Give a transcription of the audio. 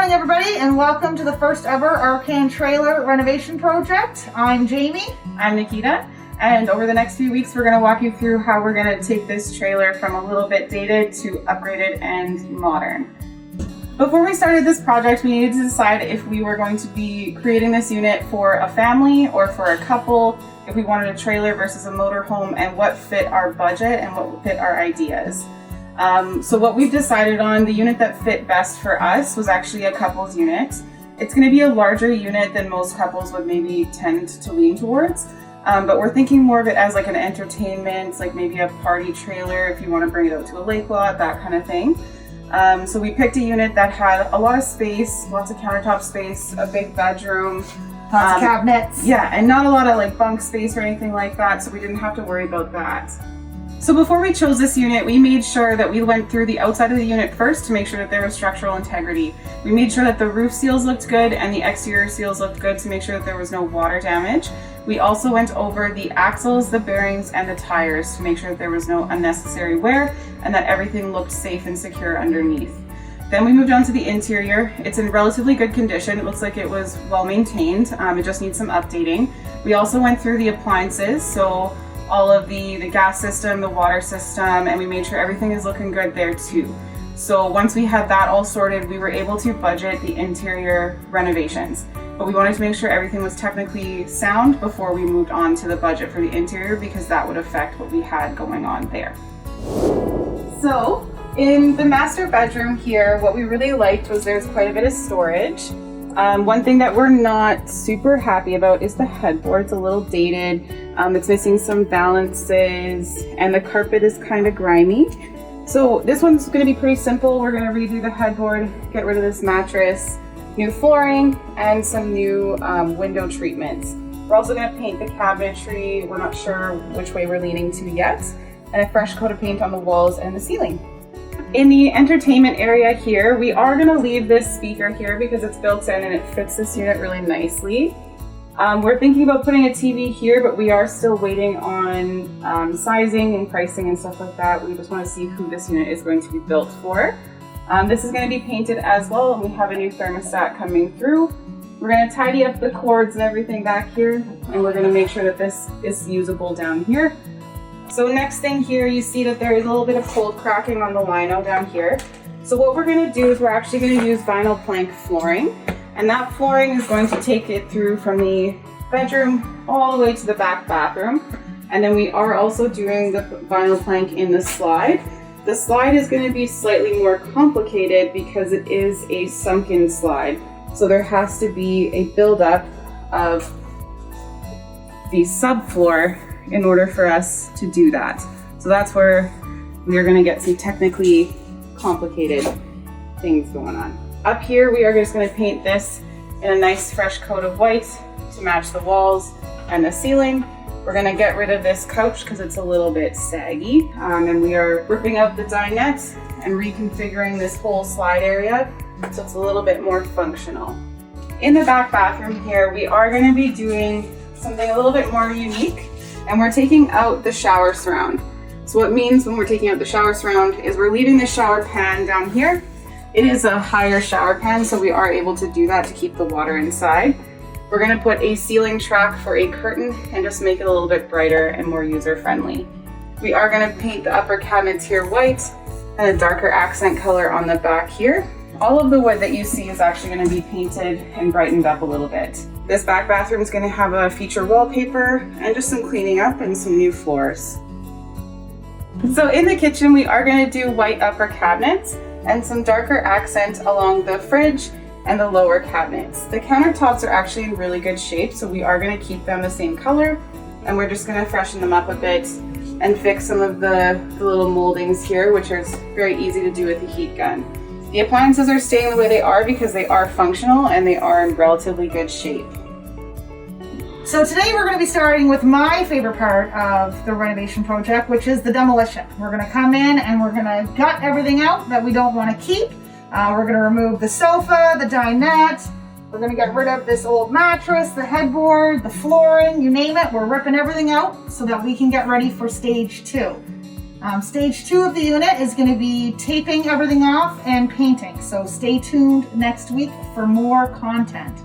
morning, everybody, and welcome to the first ever Arcan trailer renovation project. I'm Jamie. I'm Nikita, and over the next few weeks we're going to walk you through how we're going to take this trailer from a little bit dated to upgraded and modern. Before we started this project, we needed to decide if we were going to be creating this unit for a family or for a couple, if we wanted a trailer versus a motorhome, and what fit our budget and what fit our ideas. So what we've decided on, the unit that fit best for us was actually a couple's unit. It's going to be a larger unit than most couples would maybe tend to lean towards, but we're thinking more of it as like an entertainment, like maybe a party trailer if you want to bring it out to a lake lot, that kind of thing. So we picked a unit that had a lot of space, lots of countertop space, a big bedroom, Lots of cabinets. yeah, and not a lot of like bunk space or anything like that, so we didn't have to worry about that. So before we chose this unit, we made sure that we went through the outside of the unit first to make sure that there was structural integrity. We made sure that the roof seals looked good and the exterior seals looked good to make sure that there was no water damage. We also went over the axles, the bearings, and the tires to make sure that there was no unnecessary wear and that everything looked safe and secure underneath. Then we moved on to the interior. It's in relatively good condition. It looks like it was well maintained. It just needs some updating. We also went through the appliances, so all of the gas system, the water system, and we made sure everything is looking good there too. So once we had that all sorted, we were able to budget the interior renovations. But we wanted to make sure everything was technically sound before we moved on to the budget for the interior, because that would affect what we had going on there. So in the master bedroom here, what we really liked was there's quite a bit of storage. One thing that we're not super happy about is the headboard. It's a little dated. It's missing some balances and the carpet is kind of grimy. So this one's going to be pretty simple. We're going to redo the headboard, get rid of this mattress, new flooring, and some new window treatments. We're also going to paint the cabinetry. We're not sure which way we're leaning to yet, and a fresh coat of paint on the walls and the ceiling. In the entertainment area here, we are going to leave this speaker here because it's built in and it fits this unit really nicely. We're thinking about putting a TV here, but we are still waiting on sizing and pricing and stuff like that. We just want to see who this unit is going to be built for. This is going to be painted as well, and we have a new thermostat coming through. We're going to tidy up the cords and everything back here, and we're going to make sure that this is usable down here. So next thing here, you see that there is a little bit of cold cracking on the lino down here. So what we're going to do is we're actually going to use vinyl plank flooring, and that flooring is going to take it through from the bedroom all the way to the back bathroom. And then we are also doing the vinyl plank in the slide. The slide is going to be slightly more complicated because it is a sunken slide. So there has to be a buildup of the subfloor in order for us to do that. So that's where we are going to get some technically complicated things going on. Up here, we are just going to paint this in a nice fresh coat of white to match the walls and the ceiling. We're going to get rid of this couch because it's a little bit saggy, and we are ripping out the dinette and reconfiguring this whole slide area so it's a little bit more functional. In the back bathroom here, we are going to be doing something a little bit more unique, and we're taking out the shower surround. So what it means when we're taking out the shower surround is we're leaving the shower pan down here. It is a higher shower pan, so we are able to do that to keep the water inside. We're going to put a ceiling track for a curtain and just make it a little bit brighter and more user-friendly. We are going to paint the upper cabinets here white and a darker accent color on the back here. All of the wood that you see is actually going to be painted and brightened up a little bit. This back bathroom is going to have a feature wallpaper and just some cleaning up and some new floors. So in the kitchen, we are going to do white upper cabinets and some darker accent along the fridge and the lower cabinets. The countertops are actually in really good shape, so we are going to keep them the same color, and we're just going to freshen them up a bit and fix some of the little moldings here, which are very easy to do with the heat gun. The appliances are staying the way they are because they are functional and they are in relatively good shape. So today we're going to be starting with my favorite part of the renovation project, which is the demolition. We're going to come in and we're going to gut everything out that we don't want to keep. We're going to remove the sofa, the dinette. We're going to get rid of this old mattress, the headboard, the flooring, you name it. We're ripping everything out so that we can get ready for stage 2. Stage 2 of the unit is going to be taping everything off and painting. So stay tuned next week for more content.